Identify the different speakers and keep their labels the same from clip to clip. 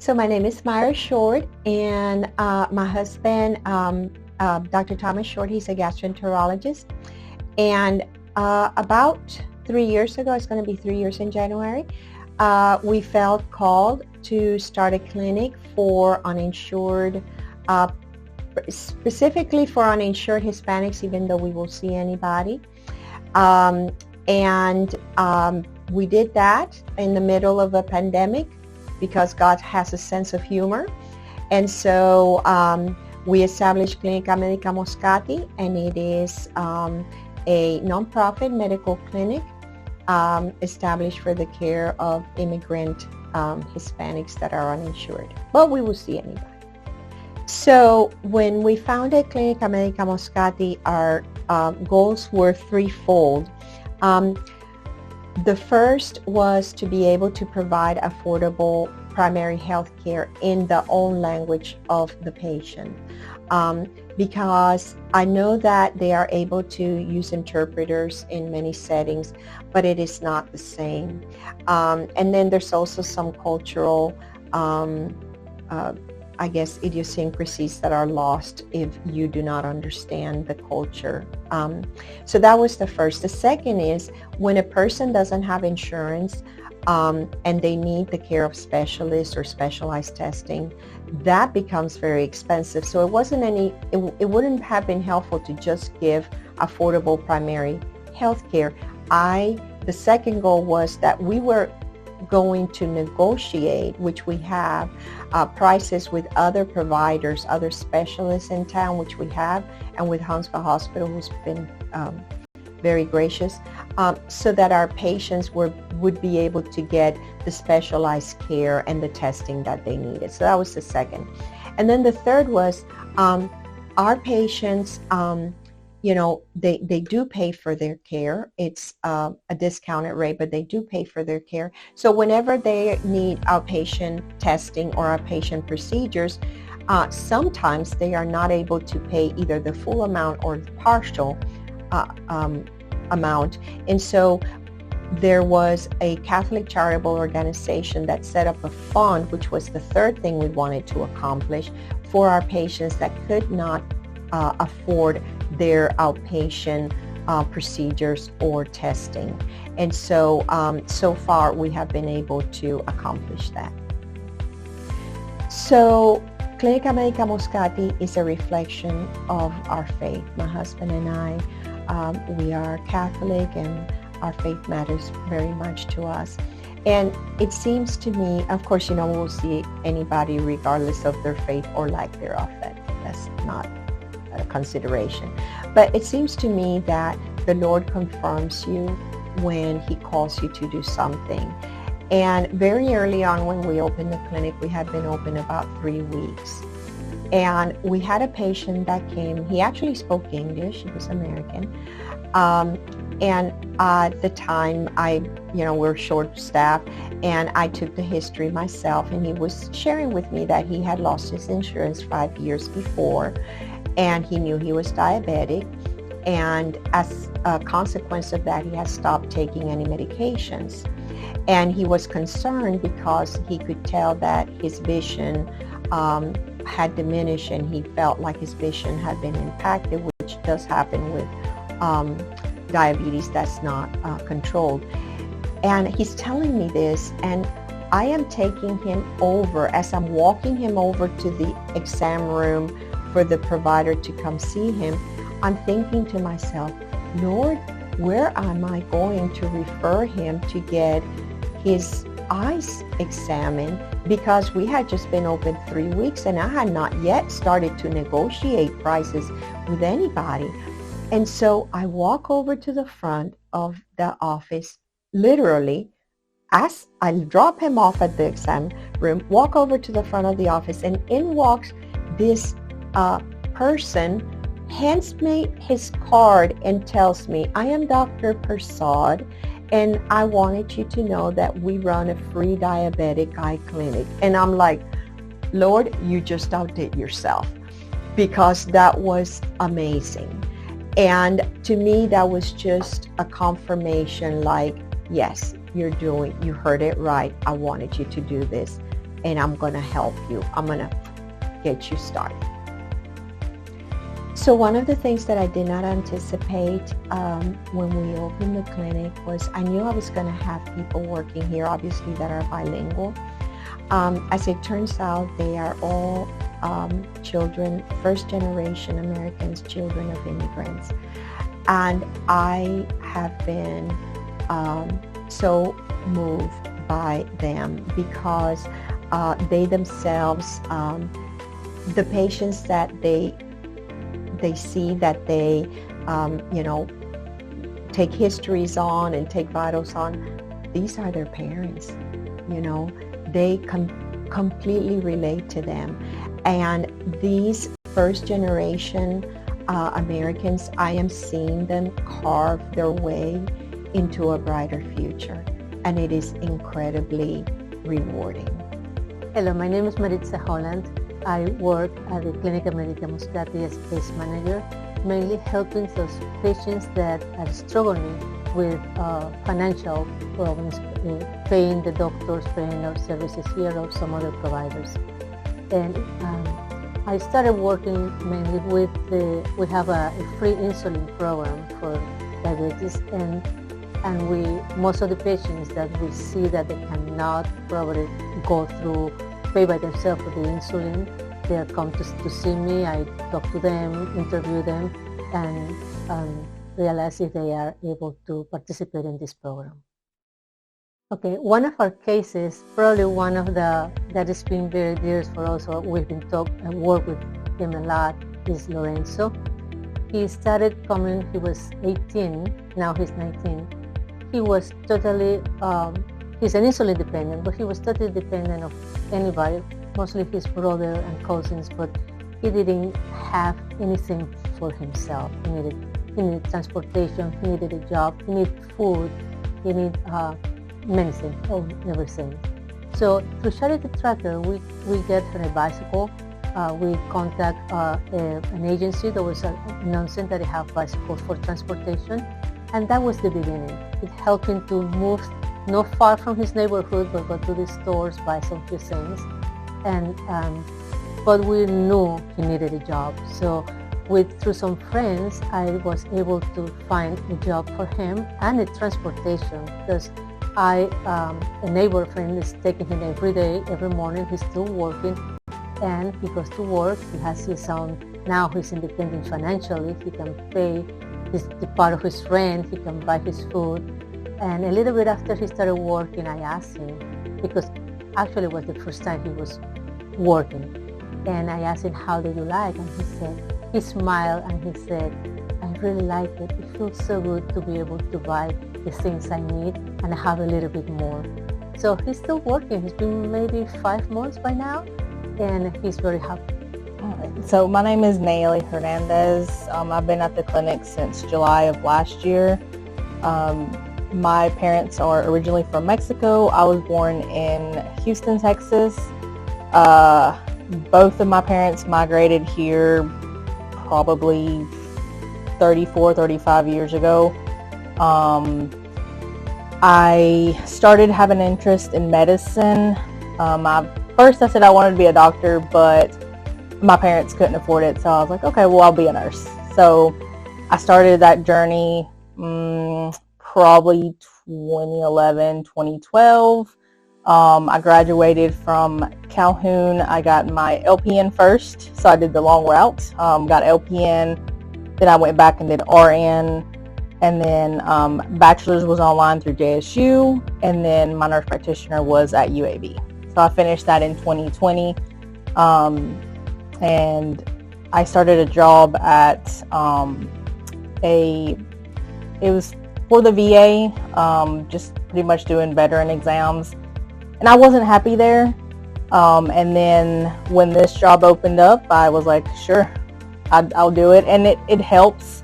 Speaker 1: So my name is Myra Short, and my husband, Dr. Thomas Short, he's a gastroenterologist. And about 3 years ago, it's going to be 3 years in January, we felt called to start a clinic for uninsured, specifically for uninsured Hispanics, even though we will see anybody. We did that in the middle of a pandemic because God has a sense of humor. And so we established Clinica Medica Moscati, and it is a nonprofit medical clinic established for the care of immigrant Hispanics that are uninsured. But we will see anybody. So when we founded Clinica Medica Moscati, our goals were threefold. The first was to be able to provide affordable primary health care in the own language of the patient, because I know that they are able to use interpreters in many settings, but it is not the same. And then there's also some cultural idiosyncrasies that are lost if you do not understand the culture. So that was the first. The second is when a person doesn't have insurance and they need the care of specialists or specialized testing, that becomes very expensive. So it wouldn't have been helpful to just give affordable primary health care. The second goal was that we were going to negotiate, which we have, prices with other providers, other specialists in town, which we have, and with Huntsville Hospital, who's been very gracious, so that our patients would be able to get the specialized care and the testing that they needed. So that was the second. And then the third was our patients, they do pay for their care. It's a discounted rate, but they do pay for their care. So whenever they need outpatient testing or outpatient procedures, sometimes they are not able to pay either the full amount or the partial amount. And so there was a Catholic charitable organization that set up a fund, which was the third thing we wanted to accomplish, for our patients that could not afford their outpatient procedures or testing. And so, so far we have been able to accomplish that. So Clinica Medica Moscati is a reflection of our faith. My husband and I, we are Catholic, and our faith matters very much to us. And it seems to me, of course, we'll see anybody regardless of their faith or lack thereof. That's not a consideration. But it seems to me that the Lord confirms you when He calls you to do something. And very early on when we opened the clinic, we had been open about 3 weeks. And we had a patient that came. He actually spoke English. He was American. And at the time, we're short-staffed, and I took the history myself, and he was sharing with me that he had lost his insurance 5 years before, and he knew he was diabetic, and as a consequence of that, he had stopped taking any medications. And he was concerned because he could tell that his vision had diminished, and he felt like his vision had been impacted, which does happen with diabetes that's not controlled. And he's telling me this, and I am taking him over, as I'm walking him over to the exam room for the provider to come see him, I'm thinking to myself, Lord, where am I going to refer him to get his eyes examined? Because we had just been open 3 weeks, and I had not yet started to negotiate prices with anybody. And so I walk over to the front of the office, literally, as I drop him off at the exam room, walk over to the front of the office, and in walks this person, hands me his card and tells me, I am Dr. Persad, and I wanted you to know that we run a free diabetic eye clinic. And I'm like, Lord, you just outdid yourself, because that was amazing. And to me, that was just a confirmation, like, yes, you heard it right. I wanted you to do this. and I'm going to help you. I'm going to get you started. So one of the things that I did not anticipate when we opened the clinic was I knew I was going to have people working here, obviously, that are bilingual. As it turns out, they are all children, first-generation Americans, children of immigrants. And I have been so moved by them because they themselves, the patients that they see, that they, take histories on and take vitals on, these are their parents, they completely relate to them. And these first generation Americans, I am seeing them carve their way into a brighter future. And it is incredibly rewarding.
Speaker 2: Hello, my name is Maritza Holland. I work at the Clinica Medica Moscati as case manager, mainly helping those patients that are struggling with financial problems, paying the doctors, paying our services here or some other providers. And I started working mainly with we have a free insulin program for diabetes, and most of the patients that we see that they cannot probably go through, pay by themselves for the insulin, they come to see me. I talk to them, interview them, and realize if they are able to participate in this program. Okay, one of our cases, probably one of that has been very dear for us, we've been and worked with him a lot, is Lorenzo. He started coming, he was 18, now he's 19. He was totally, he's an insulin dependent, but he was totally dependent of anybody, mostly his brother and cousins, but he didn't have anything for himself. He needed transportation, he needed a job, he needed food, he needed many things, everything. So through Charity Tracker, we get her a bicycle. We contact an agency that was announcing that they have bicycles for transportation, and that was the beginning. It helped him to move not far from his neighborhood, but go to the stores, buy some few things. And but we knew he needed a job. So through some friends, I was able to find a job for him and a transportation, because a neighbor friend is taking him every day, every morning. He's still working, and he goes to work. He has his own, now he's independent financially. He can pay the part of his rent, he can buy his food. And a little bit after he started working, I asked him, because actually it was the first time he was working, and I asked him, how did you like? And he smiled and he said, I really like it. It feels so good to be able to buy the things I need and have a little bit more. So he's still working. He's been maybe 5 months by now, and he's very happy.
Speaker 3: All right. So my name is Nayeli Hernandez. I've been at the clinic since July of last year. My parents are originally from Mexico. I was born in Houston, Texas. Both of my parents migrated here probably 34, 35 years ago. I started having an interest in medicine. First I said I wanted to be a doctor, but my parents couldn't afford it, so I was like, okay, well, I'll be a nurse. So I started that journey probably 2011, 2012. I graduated from Calhoun. I got my LPN first, so I did the long route. Got LPN, then I went back and did RN, and then bachelor's was online through JSU, and then my nurse practitioner was at UAB. So I finished that in 2020, and I started a job at it was for the VA, just pretty much doing veteran exams. And I wasn't happy there. And then when this job opened up, I was like, sure, I'll do it. And it helps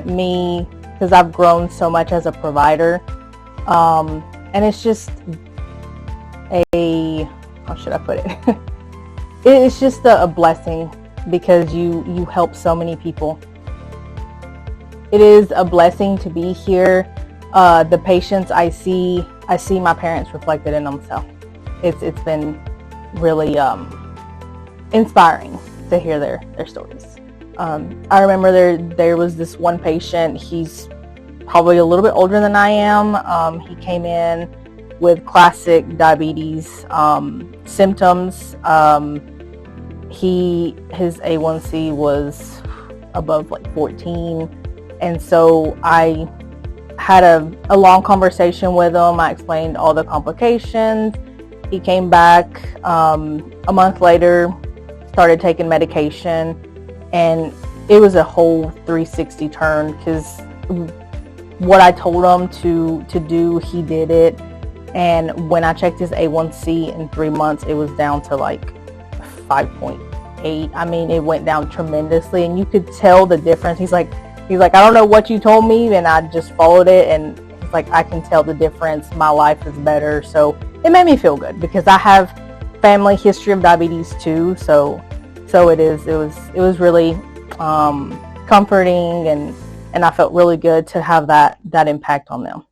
Speaker 3: me because I've grown so much as a provider. And it's just how should I put it? It's just a blessing because you help so many people. It is a blessing to be here. The patients I see my parents reflected in them. So it's been really inspiring to hear their stories. I remember there was this one patient. He's probably a little bit older than I am. He came in with classic diabetes symptoms. His A1C was above like 14, and so I had a long conversation with him. I explained all the complications. He came back a month later, started taking medication, and it was a whole 360 turn, because what I told him to do, he did it. And when I checked his A1C in 3 months, it was down to like 5.8. I mean, it went down tremendously, and you could tell the difference. He's like, I don't know what you told me, and I just followed it, and he's like, I can tell the difference. My life is better. So it made me feel good, because I have family history of diabetes too. So it was really comforting, and I felt really good to have that impact on them.